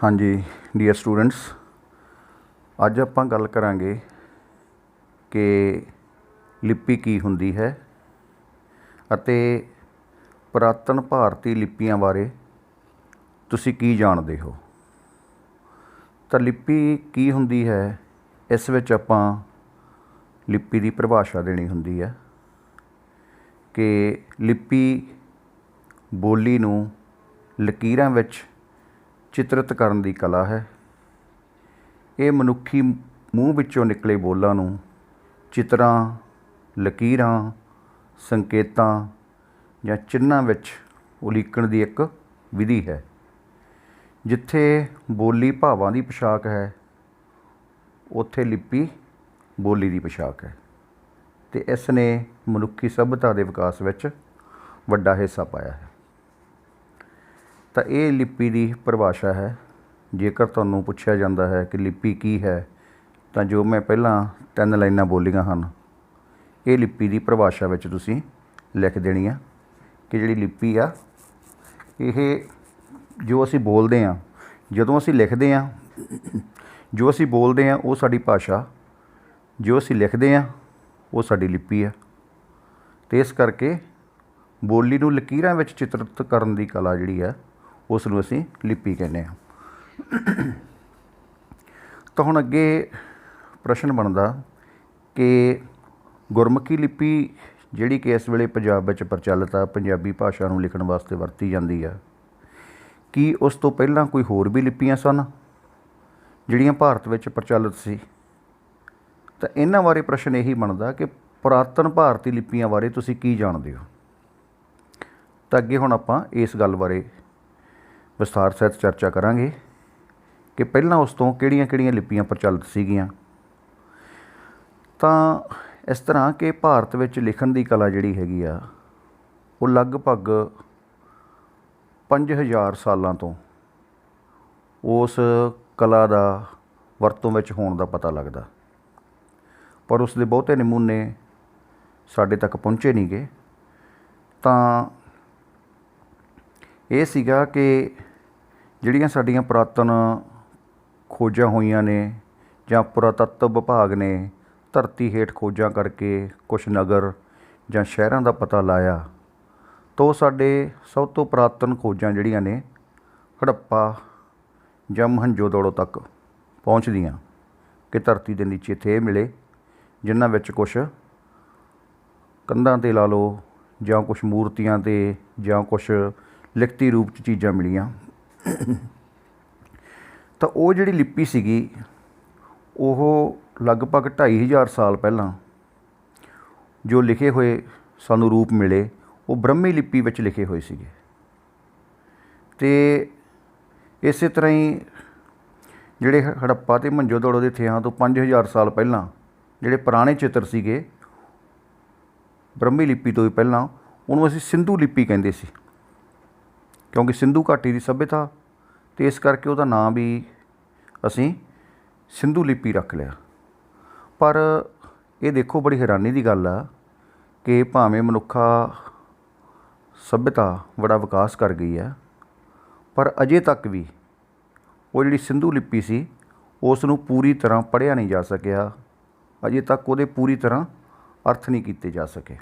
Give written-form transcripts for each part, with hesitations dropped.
हाँ जी dear students, ਅੱਜ ਆਪਾਂ ਗੱਲ ਕਰਾਂਗੇ ਕਿ ਲਿਪੀ ਕੀ ਹੁੰਦੀ ਹੈ ਅਤੇ ਪੁਰਾਤਨ ਭਾਰਤੀ ਲਿਪੀਆਂ ਬਾਰੇ ਤੁਸੀਂ ਕੀ ਜਾਣਦੇ ਹੋ। ਤਾਂ ਲਿਪੀ ਕੀ ਹੁੰਦੀ ਹੈ, ਇਸ ਵਿੱਚ ਆਪਾਂ ਲਿਪੀ ਦੀ ਪਰਿਭਾਸ਼ਾ ਦੇਣੀ ਹੁੰਦੀ ਹੈ ਕਿ ਲਿਪੀ ਬੋਲੀ ਨੂੰ ਲਕੀਰਾਂ ਵਿੱਚ ਚਿਤਰਿਤ ਕਰਨ ਦੀ ਕਲਾ ਹੈ। ਇਹ ਮਨੁੱਖੀ ਮੂੰਹ ਵਿੱਚੋਂ ਨਿਕਲੇ ਬੋਲਾਂ ਨੂੰ ਚਿੱਤਰਾਂ, ਲਕੀਰਾਂ, ਸੰਕੇਤਾਂ ਜਾਂ ਚਿੰਨ੍ਹਾਂ ਵਿੱਚ ਉਲੀਕਣ ਦੀ ਇੱਕ ਵਿਧੀ ਹੈ। ਜਿੱਥੇ ਬੋਲੀ ਭਾਵਾਂ ਦੀ ਪੋਸ਼ਾਕ ਹੈ, ਉੱਥੇ ਲਿਪੀ ਬੋਲੀ ਦੀ ਪੋਸ਼ਾਕ ਹੈ ਅਤੇ ਇਸ ਨੇ ਮਨੁੱਖੀ ਸੱਭਿਅਤਾ ਦੇ ਵਿਕਾਸ ਵਿੱਚ ਵੱਡਾ ਹਿੱਸਾ ਪਾਇਆ ਹੈ। ਤਾਂ ਇਹ ਲਿਪੀ ਦੀ ਪਰਿਭਾਸ਼ਾ ਹੈ। ਜੇਕਰ ਤੁਹਾਨੂੰ ਪੁੱਛਿਆ ਜਾਂਦਾ ਹੈ ਕਿ ਲਿਪੀ ਕੀ ਹੈ, ਤਾਂ ਜੋ ਮੈਂ ਪਹਿਲਾਂ 3 ਲਾਈਨਾਂ ਬੋਲੀਆਂ ਹਨ, ਇਹ ਲਿਪੀ ਦੀ ਪਰਿਭਾਸ਼ਾ ਵਿੱਚ ਤੁਸੀਂ ਲਿਖ ਦੇਣੀਆਂ ਕਿ ਜਿਹੜੀ ਲਿਪੀ ਆ, ਇਹ ਜੋ ਅਸੀਂ ਬੋਲਦੇ ਹਾਂ, ਜਦੋਂ ਅਸੀਂ ਲਿਖਦੇ ਹਾਂ, ਜੋ ਅਸੀਂ ਬੋਲਦੇ ਹਾਂ ਉਹ ਸਾਡੀ ਭਾਸ਼ਾ, ਜੋ ਅਸੀਂ ਲਿਖਦੇ ਹਾਂ ਉਹ ਸਾਡੀ ਲਿਪੀ ਆ। ਅਤੇ ਇਸ ਕਰਕੇ ਬੋਲੀ ਨੂੰ ਲਕੀਰਾਂ ਵਿੱਚ ਚਿਤਰਿਤ ਕਰਨ ਦੀ ਕਲਾ ਜਿਹੜੀ ਹੈ, ਉਸ ਨੂੰ ਅਸੀਂ ਲਿਪੀ ਕਹਿੰਦੇ ਹਾਂ। ਤਾਂ ਹੁਣ ਅੱਗੇ ਪ੍ਰਸ਼ਨ ਬਣਦਾ ਕਿ ਗੁਰਮੁਖੀ ਲਿਪੀ ਜਿਹੜੀ ਕਿ ਇਸ ਵੇਲੇ ਪੰਜਾਬ ਵਿੱਚ ਪ੍ਰਚਲਿਤ ਆ, ਪੰਜਾਬੀ ਭਾਸ਼ਾ ਨੂੰ ਲਿਖਣ ਵਾਸਤੇ ਵਰਤੀ ਜਾਂਦੀ ਆ, ਕੀ ਉਸ ਤੋਂ ਪਹਿਲਾਂ ਕੋਈ ਹੋਰ ਵੀ ਲਿਪੀਆਂ ਸਨ ਜਿਹੜੀਆਂ ਭਾਰਤ ਵਿੱਚ ਪ੍ਰਚਲਿਤ ਸੀ? ਤਾਂ ਇਹਨਾਂ ਬਾਰੇ ਪ੍ਰਸ਼ਨ ਇਹੀ ਬਣਦਾ ਕਿ ਪੁਰਾਤਨ ਭਾਰਤੀ ਲਿਪੀਆਂ ਬਾਰੇ ਤੁਸੀਂ ਕੀ ਜਾਣਦੇ ਹੋ। ਤਾਂ ਅੱਗੇ ਹੁਣ ਆਪਾਂ ਇਸ ਗੱਲ ਬਾਰੇ ਵਿਸਥਾਰ ਸਹਿਤ ਚਰਚਾ ਕਰਾਂਗੇ ਕਿ ਪਹਿਲਾਂ ਉਸ ਤੋਂ ਕਿਹੜੀਆਂ-ਕਿਹੜੀਆਂ ਲਿਪੀਆਂ ਪ੍ਰਚਲਿਤ ਸੀਗੀਆਂ। ਤਾਂ ਇਸ ਤਰ੍ਹਾਂ ਕਿ ਭਾਰਤ ਵਿੱਚ ਲਿਖਣ ਦੀ ਕਲਾ ਜਿਹੜੀ ਹੈਗੀ ਆ, ਉਹ ਲਗਭਗ 5000 ਸਾਲਾਂ ਤੋਂ ਉਸ ਕਲਾ ਦਾ ਵਰਤੋਂ ਵਿੱਚ ਹੋਣ ਦਾ ਪਤਾ ਲੱਗਦਾ, ਪਰ ਉਸ ਦੇ ਬਹੁਤੇ ਨਮੂਨੇ ਸਾਡੇ ਤੱਕ ਪਹੁੰਚੇ ਨਹੀਂ ਗੇ। ਤਾਂ ਇਹ ਸੀਗਾ ਕਿ ਜਿਹੜੀਆਂ ਸਾਡੀਆਂ ਪੁਰਾਤਨ ਖੋਜਾਂ ਹੋਈਆਂ ਨੇ ਜਾਂ ਪੁਰਾਤੱਤਵ ਵਿਭਾਗ ਨੇ ਧਰਤੀ ਹੇਠ ਖੋਜਾਂ ਕਰਕੇ ਕੁਛ ਨਗਰ ਜਾਂ ਸ਼ਹਿਰਾਂ ਦਾ ਪਤਾ ਲਾਇਆ, ਤਾਂ ਸਾਡੇ ਸਭ ਤੋਂ ਪੁਰਾਤਨ ਖੋਜਾਂ ਜਿਹੜੀਆਂ ਨੇ ਹੜੱਪਾ ਜਾਂ ਮੋਹਨਜੋਦੜੋ ਤੱਕ ਪਹੁੰਚਦੀਆਂ ਕਿ ਧਰਤੀ ਦੇ ਨੀਚੇ ਇੱਥੇ ਇਹ ਮਿਲੇ, ਜਿਨ੍ਹਾਂ ਵਿੱਚ ਕੁਛ ਕੰਧਾਂ 'ਤੇ ਲਾ ਲਓ ਜਾਂ ਕੁਛ ਮੂਰਤੀਆਂ 'ਤੇ ਜਾਂ ਕੁਛ ਲਿਖਤੀ ਰੂਪ 'ਚ ਚੀਜ਼ਾਂ ਮਿਲੀਆਂ। ਤਾਂ ਉਹ ਜਿਹੜੀ ਲਿਪੀ ਸੀਗੀ, ਉਹ ਲਗਭਗ 2500 ਸਾਲ ਪਹਿਲਾਂ ਜੋ ਲਿਖੇ ਹੋਏ ਸਾਨੂੰ ਰੂਪ ਮਿਲੇ, ਉਹ ਬ੍ਰਹਮੀ ਲਿਪੀ ਵਿੱਚ ਲਿਖੇ ਹੋਏ ਸੀਗੇ। ਅਤੇ ਇਸੇ ਤਰ੍ਹਾਂ ਹੀ ਜਿਹੜੇ ਹੜੱਪਾ ਅਤੇ ਮੋਹਨਜੋਦੜੋ ਦੇ ਥਿਆਂ ਤੋਂ 5000 ਸਾਲ ਪਹਿਲਾਂ ਜਿਹੜੇ ਪੁਰਾਣੇ ਚਿੱਤਰ ਸੀਗੇ ਬ੍ਰਹਮੀ ਲਿਪੀ ਤੋਂ ਵੀ ਪਹਿਲਾਂ, ਉਹਨੂੰ ਅਸੀਂ ਸਿੰਧੂ ਲਿਪੀ ਕਹਿੰਦੇ ਸੀ, ਕਿਉਂਕਿ ਸਿੰਧੂ ਘਾਟੀ ਦੀ ਸੱਭਿਅਤਾ, ਅਤੇ ਇਸ ਕਰਕੇ ਉਹਦਾ ਨਾਂ ਵੀ ਅਸੀਂ ਸਿੰਧੂ ਲਿਪੀ ਰੱਖ ਲਿਆ। ਪਰ ਇਹ ਦੇਖੋ, ਬੜੀ ਹੈਰਾਨੀ ਦੀ ਗੱਲ ਆ ਕਿ ਭਾਵੇਂ ਮਨੁੱਖਾ ਸੱਭਿਅਤਾ ਬੜਾ ਵਿਕਾਸ ਕਰ ਗਈ ਆ, ਪਰ ਅਜੇ ਤੱਕ ਵੀ ਉਹ ਜਿਹੜੀ ਸਿੰਧੂ ਲਿਪੀ ਸੀ, ਉਸ ਨੂੰ ਪੂਰੀ ਤਰ੍ਹਾਂ ਪੜ੍ਹਿਆ ਨਹੀਂ ਜਾ ਸਕਿਆ। ਅਜੇ ਤੱਕ ਉਹਦੇ ਪੂਰੀ ਤਰ੍ਹਾਂ ਅਰਥ ਨਹੀਂ ਕੀਤੇ ਜਾ ਸਕੇ।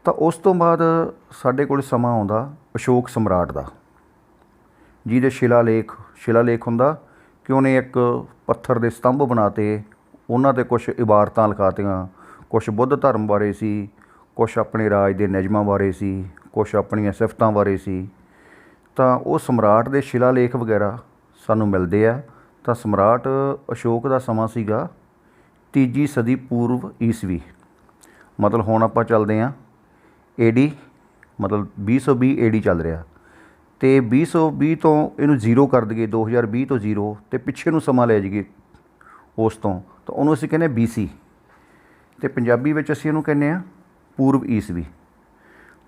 ਤਾਂ ਉਸ ਤੋਂ ਬਾਅਦ ਸਾਡੇ ਕੋਲ ਸਮਾਂ ਆਉਂਦਾ ਅਸ਼ੋਕ ਸਮਰਾਟ ਦਾ, ਜਿਹਦੇ ਸ਼ਿਲਾਲੇਖ ਹੁੰਦਾ ਕਿ ਉਹਨੇ ਇੱਕ ਪੱਥਰ ਦੇ ਸਤੰਭ ਬਣਾ ਤੇ ਉਹਨਾਂ 'ਤੇ ਕੁਛ ਇਬਾਰਤਾਂ ਲਿਖਾਤੀਆਂ, ਕੁਛ ਬੁੱਧ ਧਰਮ ਬਾਰੇ ਸੀ, ਕੁਛ ਆਪਣੇ ਰਾਜ ਦੇ ਨਿਯਮਾਂ ਬਾਰੇ ਸੀ, ਕੁਛ ਆਪਣੀਆਂ ਸਿਫਤਾਂ ਬਾਰੇ ਸੀ। ਤਾਂ ਉਹ ਸਮਰਾਟ ਦੇ ਸ਼ਿਲਾਲੇਖ ਵਗੈਰਾ ਸਾਨੂੰ ਮਿਲਦੇ ਆ। ਤਾਂ ਸਮਰਾਟ ਅਸ਼ੋਕ ਦਾ ਸਮਾਂ ਸੀਗਾ 3 ਸਦੀ ਪੂਰਵ ਈਸਵੀ, ਮਤਲਬ ਹੁਣ ਆਪਾਂ ਚੱਲਦੇ ਹਾਂ AD, ਮਤਲਬ 2020 AD ਚੱਲ ਰਿਹਾ, ਅਤੇ 2020 ਤੋਂ ਇਹਨੂੰ 0 ਕਰ ਦਈਏ, 2020 ਤੋਂ 0, ਅਤੇ ਪਿੱਛੇ ਨੂੰ ਸਮਾਂ ਲੈ ਜਾਈਏ ਉਸ ਤੋਂ, ਤਾਂ ਉਹਨੂੰ ਅਸੀਂ ਕਹਿੰਦੇ BC, ਅਤੇ ਪੰਜਾਬੀ ਵਿੱਚ ਅਸੀਂ ਉਹਨੂੰ ਕਹਿੰਦੇ ਹਾਂ ਪੂਰਵ ਈਸਵੀ।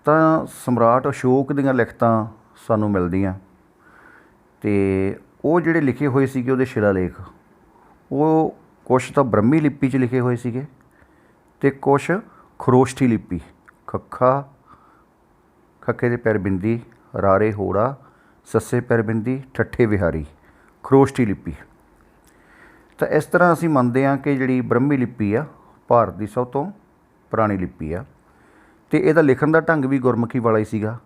ਤਾਂ ਸਮਰਾਟ ਅਸ਼ੋਕ ਦੀਆਂ ਲਿਖਤਾਂ ਸਾਨੂੰ ਮਿਲਦੀਆਂ, ਅਤੇ ਉਹ ਜਿਹੜੇ ਲਿਖੇ ਹੋਏ ਸੀਗੇ ਉਹਦੇ ਸ਼ਿਲਾਲੇਖ, ਉਹ ਕੁਛ ਤਾਂ ਬ੍ਰਹਮੀ ਲਿਪੀ 'ਚ ਲਿਖੇ ਹੋਏ ਸੀਗੇ ਅਤੇ ਕੁਛ ਖਰੋਸ਼ਟੀ ਲਿਪੀ, ਖੱਖੇ ਦੇ ਪੈਰ ਬਿੰਦੀ, ਰਾਰੇ ਹੋੜਾ, ਸੱਸੇ ਪੈਰ ਬਿੰਦੀ ਠੱਠੇ ਵਿਹਾਰੀ, ਖਰੋਸ਼ਟੀ ਲਿਪੀ। ਤਾਂ ਇਸ ਤਰ੍ਹਾਂ ਅਸੀਂ ਮੰਨਦੇ ਹਾਂ ਕਿ ਜਿਹੜੀ ਬ੍ਰਹਮੀ ਲਿਪੀ ਆ ਭਾਰਤ ਦੀ ਸਭ ਤੋਂ ਪੁਰਾਣੀ ਲਿਪੀ ਆ, ਅਤੇ ਇਹਦਾ ਲਿਖਣ ਦਾ ਢੰਗ ਵੀ ਗੁਰਮੁਖੀ ਵਾਲਾ ਹੀ ਸੀਗਾ।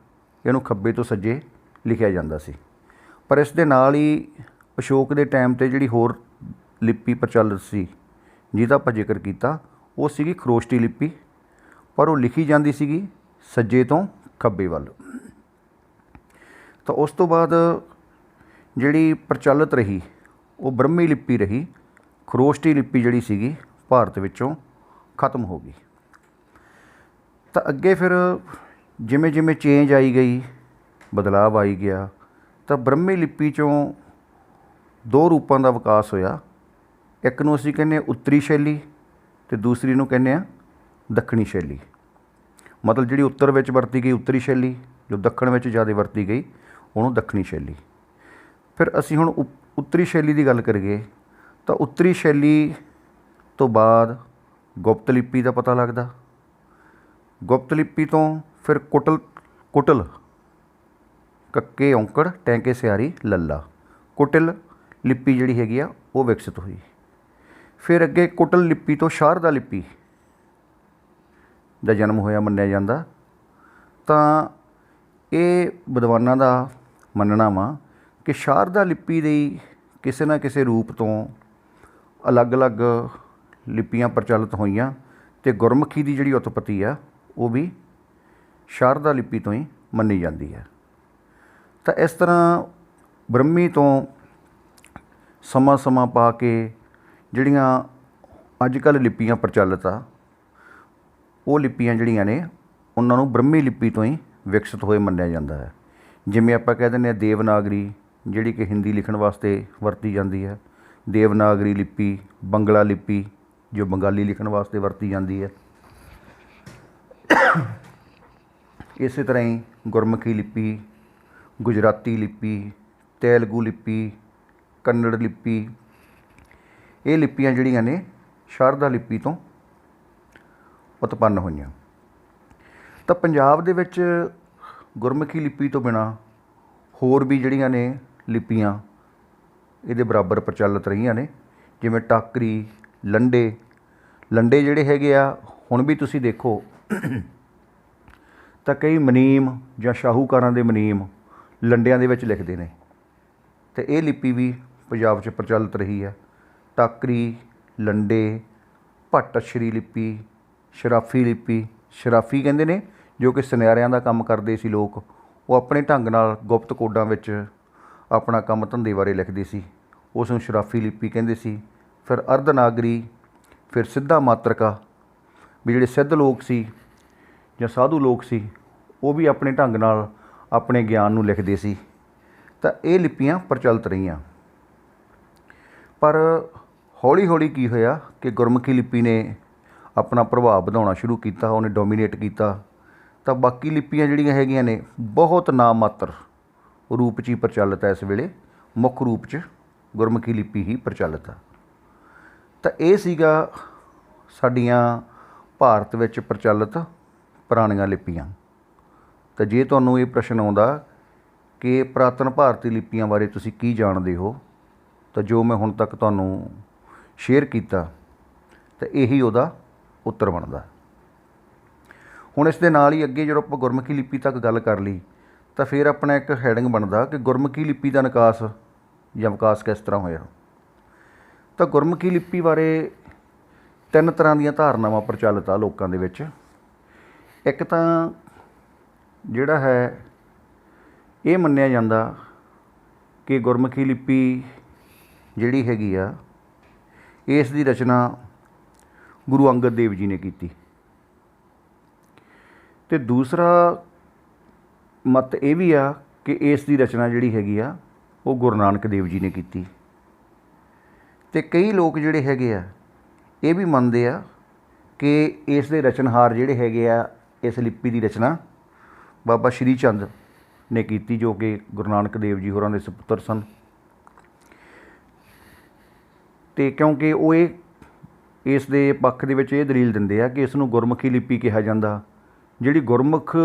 ਇਹਨੂੰ ਖੱਬੇ ਤੋਂ ਸੱਜੇ ਲਿਖਿਆ ਜਾਂਦਾ ਸੀ। ਪਰ ਇਸ ਦੇ ਨਾਲ ਹੀ ਅਸ਼ੋਕ ਦੇ ਟਾਈਮ 'ਤੇ ਜਿਹੜੀ ਹੋਰ ਲਿਪੀ ਪ੍ਰਚਲਿਤ ਸੀ ਜਿਹਦਾ ਆਪਾਂ ਜ਼ਿਕਰ ਕੀਤਾ, ਉਹ ਸੀਗੀ ਖਰੋਸ਼ਟੀ ਲਿਪੀ, ਪਰ ਉਹ ਲਿਖੀ ਜਾਂਦੀ ਸੀਗੀ ਸੱਜੇ ਤੋਂ ਖੱਬੇ ਵੱਲ। ਤਾਂ ਉਸ ਤੋਂ ਬਾਅਦ ਜਿਹੜੀ ਪ੍ਰਚਲਿਤ ਰਹੀ ਉਹ ਬ੍ਰਹਮੀ ਲਿਪੀ ਰਹੀ। ਖਰੋਸ਼ਟੀ ਲਿਪੀ ਜਿਹੜੀ ਸੀਗੀ ਭਾਰਤ ਵਿੱਚੋਂ ਖਤਮ ਹੋ ਗਈ। ਤਾਂ ਅੱਗੇ ਫਿਰ ਜਿਵੇਂ ਜਿਵੇਂ ਚੇਂਜ ਆਈ ਗਈ, ਬਦਲਾਵ ਆਈ ਗਿਆ, ਤਾਂ ਬ੍ਰਹਮੀ ਲਿਪੀ 'ਚੋਂ ਦੋ ਰੂਪਾਂ ਦਾ ਵਿਕਾਸ ਹੋਇਆ। ਇੱਕ ਨੂੰ ਅਸੀਂ ਕਹਿੰਦੇ ਹਾਂ ਉੱਤਰੀ ਸ਼ੈਲੀ ਅਤੇ ਦੂਸਰੀ ਨੂੰ ਕਹਿੰਦੇ ਹਾਂ ਦੱਖਣੀ ਸ਼ੈਲੀ। ਮਤਲਬ ਜਿਹੜੀ ਉੱਤਰ ਵਿੱਚ ਵਰਤੀ ਗਈ ਉੱਤਰੀ ਸ਼ੈਲੀ, ਜੋ ਦੱਖਣ ਵਿੱਚ ਜ਼ਿਆਦਾ ਵਰਤੀ ਗਈ ਉਹਨੂੰ ਦੱਖਣੀ ਸ਼ੈਲੀ। ਫਿਰ ਅਸੀਂ ਹੁਣ ਉੱਤਰੀ ਸ਼ੈਲੀ ਦੀ ਗੱਲ ਕਰੀਏ ਤਾਂ ਉੱਤਰੀ ਸ਼ੈਲੀ ਤੋਂ ਬਾਅਦ ਗੁਪਤ ਲਿਪੀ ਦਾ ਪਤਾ ਲੱਗਦਾ। ਗੁਪਤ ਲਿਪੀ ਤੋਂ ਫਿਰ ਕੁਟਲ ਕੱਕੇ ਔਂਕੜ ਟੈਂਕੇ ਸਿਆਰੀ ਲੱਲਾ, ਕੁਟਿਲ ਲਿਪੀ ਜਿਹੜੀ ਹੈਗੀ ਆ ਉਹ ਵਿਕਸਿਤ ਹੋਈ। ਫਿਰ ਅੱਗੇ ਕੁਟਲ ਲਿਪੀ ਤੋਂ ਸ਼ਾਰਦਾ ਲਿਪੀ ਦਾ ਜਨਮ ਹੋਇਆ ਮੰਨਿਆ ਜਾਂਦਾ। ਤਾਂ ਇਹ ਵਿਦਵਾਨਾਂ ਦਾ ਮੰਨਣਾ ਵਾ ਕਿ ਸ਼ਾਰਦਾ ਲਿਪੀ ਦੀ ਕਿਸੇ ਨਾ ਕਿਸੇ ਰੂਪ ਤੋਂ ਅਲੱਗ-ਅਲੱਗ ਲਿਪੀਆਂ ਪ੍ਰਚਲਿਤ ਹੋਈਆਂ ਅਤੇ ਗੁਰਮੁਖੀ ਦੀ ਜਿਹੜੀ ਉਤਪਤੀ ਆ ਉਹ ਵੀ ਸ਼ਾਰਦਾ ਲਿਪੀ ਤੋਂ ਹੀ ਮੰਨੀ ਜਾਂਦੀ ਹੈ। ਤਾਂ ਇਸ ਤਰ੍ਹਾਂ ਬ੍ਰਹਮੀ ਤੋਂ ਸਮਾਂ ਪਾ ਕੇ ਜਿਹੜੀਆਂ ਅੱਜ ਕੱਲ੍ਹ ਲਿਪੀਆਂ ਪ੍ਰਚਲਿਤ ਆ, ਉਹ ਲਿਪੀਆਂ ਜਿਹੜੀਆਂ ਨੇ ਉਹਨਾਂ ਨੂੰ ਬ੍ਰਹਮੀ ਲਿਪੀ ਤੋਂ ਹੀ ਵਿਕਸਿਤ ਹੋਏ ਮੰਨਿਆ ਜਾਂਦਾ ਹੈ। ਜਿਵੇਂ ਆਪਾਂ ਕਹਿ ਦਿੰਦੇ ਹਾਂ ਦੇਵਨਾਗਰੀ, ਜਿਹੜੀ ਕਿ ਹਿੰਦੀ ਲਿਖਣ ਵਾਸਤੇ ਵਰਤੀ ਜਾਂਦੀ ਹੈ। ਦੇਵਨਾਗਰੀ ਲਿਪੀ, ਬੰਗਲਾ ਲਿਪੀ ਜੋ ਬੰਗਾਲੀ ਲਿਖਣ ਵਾਸਤੇ ਵਰਤੀ ਜਾਂਦੀ ਹੈ। ਇਸੇ ਤਰ੍ਹਾਂ ਹੀ ਗੁਰਮੁਖੀ ਲਿਪੀ, ਗੁਜਰਾਤੀ ਲਿਪੀ, ਤੇਲਗੂ ਲਿਪੀ, ਕੰਨੜ ਲਿਪੀ, ਇਹ ਲਿਪੀਆਂ ਜਿਹੜੀਆਂ ਨੇ ਸ਼ਾਰਦਾ ਲਿਪੀ ਤੋਂ ਉਤਪੰਨ ਹੋਈਆਂ। ਤਾਂ ਪੰਜਾਬ ਦੇ ਵਿੱਚ ਗੁਰਮੁਖੀ ਲਿਪੀ ਤੋਂ ਬਿਨਾਂ ਹੋਰ ਵੀ ਜਿਹੜੀਆਂ ਨੇ ਲਿਪੀਆਂ ਇਹਦੇ ਬਰਾਬਰ ਪ੍ਰਚਲਿਤ ਰਹੀਆਂ ਨੇ, ਜਿਵੇਂ ਟਾਕਰੀ, ਲੰਡੇ ਜਿਹੜੇ ਹੈਗੇ ਆ ਹੁਣ ਵੀ ਤੁਸੀਂ ਦੇਖੋ ਤਾਂ ਕਈ ਮੁਨੀਮ ਜਾਂ ਸ਼ਾਹੂਕਾਰਾਂ ਦੇ ਮੁਨੀਮ ਲੰਡਿਆਂ ਦੇ ਵਿੱਚ ਲਿਖਦੇ ਨੇ, ਅਤੇ ਇਹ ਲਿਪੀ ਵੀ ਪੰਜਾਬ 'ਚ ਪ੍ਰਚਲਿਤ ਰਹੀ ਹੈ। ਟਾਕਰੀ, ਲੰਡੇ, ਭੱਟ ਅਛਰੀ ਲਿਪੀ, ਸ਼ਰਾਫੀ ਲਿਪੀ। ਸ਼ਰਾਫੀ ਕਹਿੰਦੇ ਨੇ ਜੋ ਕਿ ਸੁਨਿਆਰਿਆਂ ਦਾ ਕੰਮ ਕਰਦੇ ਸੀ ਲੋਕ, ਉਹ ਆਪਣੇ ਢੰਗ ਨਾਲ ਗੁਪਤ ਕੋਡਾਂ ਵਿੱਚ ਆਪਣਾ ਕੰਮ ਧੰਦੇ ਬਾਰੇ ਲਿਖਦੇ ਸੀ, ਉਸ ਨੂੰ ਸ਼ਰਾਫੀ ਲਿਪੀ ਕਹਿੰਦੇ ਸੀ। ਫਿਰ ਅਰਧਨਾਗਰੀ, ਫਿਰ ਸਿੱਧਾ ਮਾਤਰਕਾ, ਵੀ ਜਿਹੜੇ ਸਿੱਧ ਲੋਕ ਸੀ ਜਾਂ ਸਾਧੂ ਲੋਕ ਸੀ ਉਹ ਵੀ ਆਪਣੇ ਢੰਗ ਨਾਲ ਆਪਣੇ ਗਿਆਨ ਨੂੰ ਲਿਖਦੇ ਸੀ। ਤਾਂ ਇਹ ਲਿਪੀਆਂ ਪ੍ਰਚਲਿਤ ਰਹੀਆਂ। ਪਰ ਹੌਲੀ ਹੌਲੀ ਕੀ ਹੋਇਆ ਕਿ ਗੁਰਮੁਖੀ ਲਿਪੀ ਨੇ ਆਪਣਾ ਪ੍ਰਭਾਵ ਵਧਾਉਣਾ ਸ਼ੁਰੂ ਕੀਤਾ, ਉਹਨੇ ਡੋਮੀਨੇਟ ਕੀਤਾ। ਤਾਂ ਬਾਕੀ ਲਿਪੀਆਂ ਜਿਹੜੀਆਂ ਹੈਗੀਆਂ ਨੇ ਬਹੁਤ ਨਾਮਾਤਰ ਰੂਪ 'ਚ ਹੀ ਪ੍ਰਚਲਿਤ ਹੈ ਇਸ ਵੇਲੇ, ਮੁੱਖ ਰੂਪ 'ਚ ਗੁਰਮੁਖੀ ਲਿਪੀ ਹੀ ਪ੍ਰਚਲਿਤ ਆ। ਤਾਂ ਇਹ ਸੀਗਾ ਸਾਡੀਆਂ ਭਾਰਤ ਵਿੱਚ ਪ੍ਰਚਲਿਤ ਪੁਰਾਣੀਆਂ ਲਿਪੀਆਂ। ਤਾਂ ਜੇ ਤੁਹਾਨੂੰ ਇਹ ਪ੍ਰਸ਼ਨ ਆਉਂਦਾ ਕਿ ਪੁਰਾਤਨ ਭਾਰਤੀ ਲਿਪੀਆਂ ਬਾਰੇ ਤੁਸੀਂ ਕੀ ਜਾਣਦੇ ਹੋ, ਤਾਂ ਜੋ ਮੈਂ ਹੁਣ ਤੱਕ ਤੁਹਾਨੂੰ ਸ਼ੇਅਰ ਕੀਤਾ ਤਾਂ ਇਹੀ ਉਹਦਾ ਉੱਤਰ ਬਣਦਾ। ਹੁਣ ਇਸ ਦੇ ਨਾਲ ਹੀ ਅੱਗੇ ਜਦੋਂ ਆਪਾਂ ਗੁਰਮੁਖੀ ਲਿਪੀ ਤੱਕ ਗੱਲ ਕਰ ਲਈ ਤਾਂ ਫਿਰ ਆਪਣਾ ਇੱਕ ਹੈਡਿੰਗ ਬਣਦਾ ਕਿ ਗੁਰਮੁਖੀ ਲਿਪੀ ਦਾ ਨਿਕਾਸ ਜਾਂ ਵਿਕਾਸ ਕਿਸ ਤਰ੍ਹਾਂ ਹੋਇਆ। ਤਾਂ ਗੁਰਮੁਖੀ ਲਿਪੀ ਬਾਰੇ ਤਿੰਨ ਤਰ੍ਹਾਂ ਦੀਆਂ ਧਾਰਨਾਵਾਂ ਪ੍ਰਚਲਿਤ ਆ ਲੋਕਾਂ ਦੇ ਵਿੱਚ। ਇੱਕ ਤਾਂ ਜਿਹੜਾ ਹੈ ਇਹ ਮੰਨਿਆ ਜਾਂਦਾ ਕਿ ਗੁਰਮੁਖੀ ਲਿਪੀ ਜਿਹੜੀ ਹੈਗੀ ਆ ਇਸ ਦੀ ਰਚਨਾ ਗੁਰੂ ਅੰਗਦ ਦੇਵ ਜੀ ਨੇ ਕੀਤੀ, ਅਤੇ ਦੂਸਰਾ ਮਤ ਇਹ ਵੀ ਆ ਕਿ ਇਸ ਦੀ ਰਚਨਾ ਜਿਹੜੀ ਹੈਗੀ ਆ ਉਹ ਗੁਰੂ ਨਾਨਕ ਦੇਵ ਜੀ ਨੇ ਕੀਤੀ। ਅਤੇ ਕਈ ਲੋਕ ਜਿਹੜੇ ਹੈਗੇ ਆ ਇਹ ਵੀ ਮੰਨਦੇ ਆ ਕਿ ਇਸ ਦੇ ਰਚਨਹਾਰ ਜਿਹੜੇ ਹੈਗੇ ਆ ਇਸ ਲਿਪੀ ਦੀ ਰਚਨਾ ਬਾਬਾ ਸ਼੍ਰੀ ਚੰਦ ਨੇ ਕੀਤੀ, ਜੋ ਕਿ ਗੁਰੂ ਨਾਨਕ ਦੇਵ ਜੀ ਹੋਰਾਂ ਦੇ ਸੁਪੁੱਤਰ ਸਨ। ਅਤੇ ਕਿਉਂਕਿ ਉਹ ਇਸ ਦੇ ਪੱਖ ਦੇ ਵਿੱਚ ਇਹ ਦਲੀਲ ਦਿੰਦੇ ਆ ਕਿ ਇਸ ਨੂੰ ਗੁਰਮੁਖੀ ਲਿਪੀ ਕਿਹਾ ਜਾਂਦਾ। ਜਿਹੜੀ ਗੁਰਮੁਖ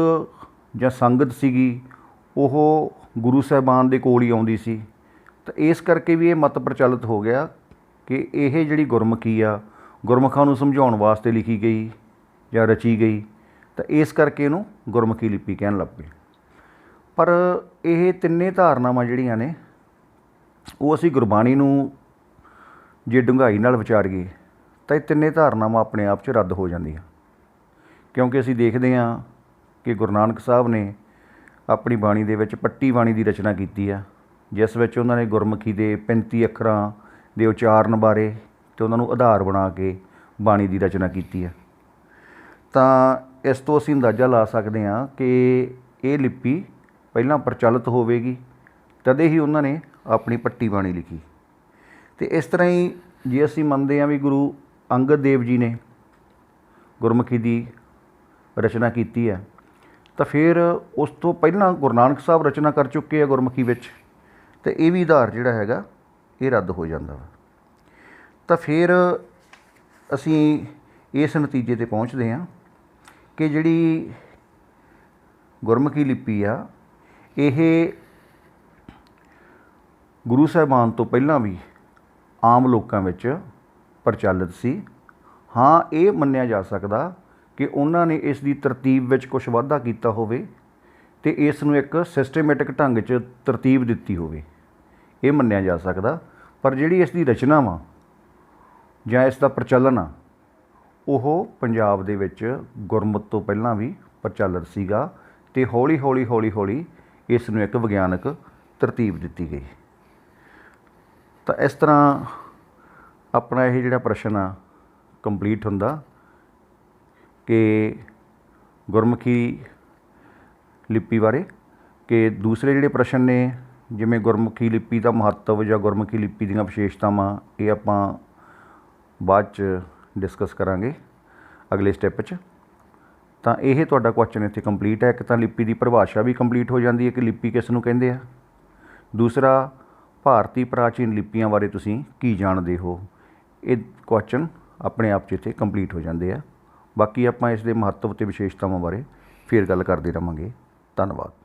ਜਾਂ ਸੰਗਤ ਸੀਗੀ ਉਹ ਗੁਰੂ ਸਾਹਿਬਾਨ ਦੇ ਕੋਲ ਹੀ ਆਉਂਦੀ ਸੀ। ਤਾਂ ਇਸ ਕਰਕੇ ਵੀ ਇਹ ਮਤ ਪ੍ਰਚਲਿਤ ਹੋ ਗਿਆ ਕਿ ਇਹ ਜਿਹੜੀ ਗੁਰਮੁਖੀ ਆ, ਗੁਰਮੁਖਾਂ ਨੂੰ ਸਮਝਾਉਣ ਵਾਸਤੇ ਲਿਖੀ ਗਈ ਜਾਂ ਰਚੀ ਗਈ, ਤਾਂ ਇਸ ਕਰਕੇ ਇਹਨੂੰ ਗੁਰਮੁਖੀ ਲਿਪੀ ਕਹਿਣ ਲੱਗ ਪਏ। ਪਰ ਇਹ ਤਿੰਨੇ ਧਾਰਨਾਵਾਂ ਜਿਹੜੀਆਂ ਨੇ ਉਹ ਅਸੀਂ ਗੁਰਬਾਣੀ ਨੂੰ ਜੇ ਡੂੰਘਾਈ ਨਾਲ ਵਿਚਾਰੀਏ ਤਾਂ ਇਹ ਤਿੰਨੇ ਧਾਰਨਾਵਾਂ ਆਪਣੇ ਆਪ 'ਚ ਰੱਦ ਹੋ ਜਾਂਦੀਆਂ, ਕਿਉਂਕਿ ਅਸੀਂ ਦੇਖਦੇ ਹਾਂ ਕਿ ਗੁਰੂ ਨਾਨਕ ਸਾਹਿਬ ਨੇ ਆਪਣੀ ਬਾਣੀ ਦੇ ਵਿੱਚ ਪੱਟੀ ਬਾਣੀ ਦੀ ਰਚਨਾ ਕੀਤੀ ਆ, ਜਿਸ ਵਿੱਚ ਉਹਨਾਂ ਨੇ ਗੁਰਮੁਖੀ ਦੇ 35 ਅੱਖਰਾਂ ਦੇ ਉਚਾਰਨ ਬਾਰੇ ਅਤੇ ਉਹਨਾਂ ਨੂੰ ਆਧਾਰ ਬਣਾ ਕੇ ਬਾਣੀ ਦੀ ਰਚਨਾ ਕੀਤੀ ਆ। ਤਾਂ ਇਸ ਤੋਂ ਅਸੀਂ ਅੰਦਾਜ਼ਾ ਲਾ ਸਕਦੇ ਹਾਂ ਕਿ ਇਹ ਲਿਪੀ ਪਹਿਲਾਂ ਪ੍ਰਚਲਿਤ ਹੋਵੇਗੀ, ਤਦੇ ਹੀ ਉਹਨਾਂ ਨੇ ਆਪਣੀ ਪੱਟੀ ਬਾਣੀ ਲਿਖੀ। ਅਤੇ ਇਸ ਤਰ੍ਹਾਂ ਹੀ ਜੇ ਅਸੀਂ ਮੰਨਦੇ ਹਾਂ ਵੀ ਗੁਰੂ ਅੰਗਦ ਦੇਵ ਜੀ ਨੇ ਗੁਰਮੁਖੀ ਦੀ ਰਚਨਾ ਕੀਤੀ ਹੈ, ਤਾਂ ਫਿਰ ਉਸ ਤੋਂ ਪਹਿਲਾਂ ਗੁਰੂ ਨਾਨਕ ਸਾਹਿਬ ਰਚਨਾ ਕਰ ਚੁੱਕੇ ਆ ਗੁਰਮੁਖੀ ਵਿੱਚ, ਅਤੇ ਇਹ ਵੀ ਆਧਾਰ ਜਿਹੜਾ ਹੈਗਾ ਇਹ ਰੱਦ ਹੋ ਜਾਂਦਾ ਵਾ। ਤਾਂ ਫਿਰ ਅਸੀਂ ਇਸ ਨਤੀਜੇ 'ਤੇ ਪਹੁੰਚਦੇ ਹਾਂ ਕਿ ਜਿਹੜੀ ਗੁਰਮੁਖੀ ਲਿਪੀ ਆ ਇਹ ਗੁਰੂ ਸਾਹਿਬਾਨ ਤੋਂ ਪਹਿਲਾਂ ਵੀ ਆਮ ਲੋਕਾਂ ਵਿੱਚ ਪ੍ਰਚਲਿਤ ਸੀ। ਹਾਂ, ਇਹ ਮੰਨਿਆ ਜਾ ਸਕਦਾ ਕਿ ਉਹਨਾਂ ਨੇ ਇਸ ਦੀ ਤਰਤੀਬ ਵਿੱਚ ਕੁਛ ਵਾਧਾ ਕੀਤਾ ਹੋਵੇ ਅਤੇ ਇਸ ਨੂੰ ਇੱਕ ਸਿਸਟੇਮੈਟਿਕ ਢੰਗ 'ਚ ਤਰਤੀਬ ਦਿੱਤੀ ਹੋਵੇ, ਇਹ ਮੰਨਿਆ ਜਾ ਸਕਦਾ। ਪਰ ਜਿਹੜੀ ਇਸ ਦੀ ਰਚਨਾ ਵਾ ਜਾਂ ਇਸ ਦਾ ਪ੍ਰਚਲਨ ਆ, ਉਹ ਪੰਜਾਬ ਦੇ ਵਿੱਚ ਗੁਰਮਤਿ ਤੋਂ ਪਹਿਲਾਂ ਵੀ ਪ੍ਰਚਲਿਤ ਸੀਗਾ ਅਤੇ ਹੌਲੀ ਹੌਲੀ ਇਸ ਨੂੰ ਇੱਕ ਵਿਗਿਆਨਕ ਤਰਤੀਬ ਦਿੱਤੀ ਗਈ। ਤਾਂ ਇਸ ਤਰ੍ਹਾਂ ਆਪਣਾ ਇਹ ਜਿਹੜਾ ਪ੍ਰਸ਼ਨ ਆ ਕੰਪਲੀਟ ਹੁੰਦਾ ਕਿ ਗੁਰਮੁਖੀ ਲਿਪੀ ਬਾਰੇ। ਕਿ ਦੂਸਰੇ ਜਿਹੜੇ ਪ੍ਰਸ਼ਨ ਨੇ, ਜਿਵੇਂ ਗੁਰਮੁਖੀ ਲਿਪੀ ਦਾ ਮਹੱਤਵ ਜਾਂ ਗੁਰਮੁਖੀ ਲਿਪੀ ਦੀਆਂ ਵਿਸ਼ੇਸ਼ਤਾਵਾਂ, ਇਹ ਆਪਾਂ ਬਾਅਦ 'ਚ ਡਿਸਕਸ ਕਰਾਂਗੇ ਅਗਲੇ ਸਟੈਪ 'ਚ। ਤਾਂ ਇਹ ਤੁਹਾਡਾ ਕੁਐਸਚਨ ਇੱਥੇ ਕੰਪਲੀਟ ਹੈ। ਇੱਕ ਤਾਂ ਲਿਪੀ ਦੀ ਪਰਿਭਾਸ਼ਾ ਵੀ ਕੰਪਲੀਟ ਹੋ ਜਾਂਦੀ ਹੈ ਕਿ ਲਿਪੀ ਕਿਸ ਨੂੰ ਕਹਿੰਦੇ ਆ। ਦੂਸਰਾ, ਭਾਰਤੀ ਪ੍ਰਾਚੀਨ ਲਿਪੀਆਂ ਬਾਰੇ ਤੁਸੀਂ ਕੀ ਜਾਣਦੇ ਹੋ। ਇਹ ਕੁਐਸਚਨ ਆਪਣੇ ਆਪ 'ਚ ਇੱਥੇ ਕੰਪਲੀਟ ਹੋ ਜਾਂਦੇ ਆ। ਬਾਕੀ ਆਪਾਂ ਇਸ ਦੇ ਮਹੱਤਵ ਅਤੇ ਵਿਸ਼ੇਸ਼ਤਾਵਾਂ ਬਾਰੇ ਫਿਰ ਗੱਲ ਕਰਦੇ ਰਹਾਂਗੇ। ਧੰਨਵਾਦ।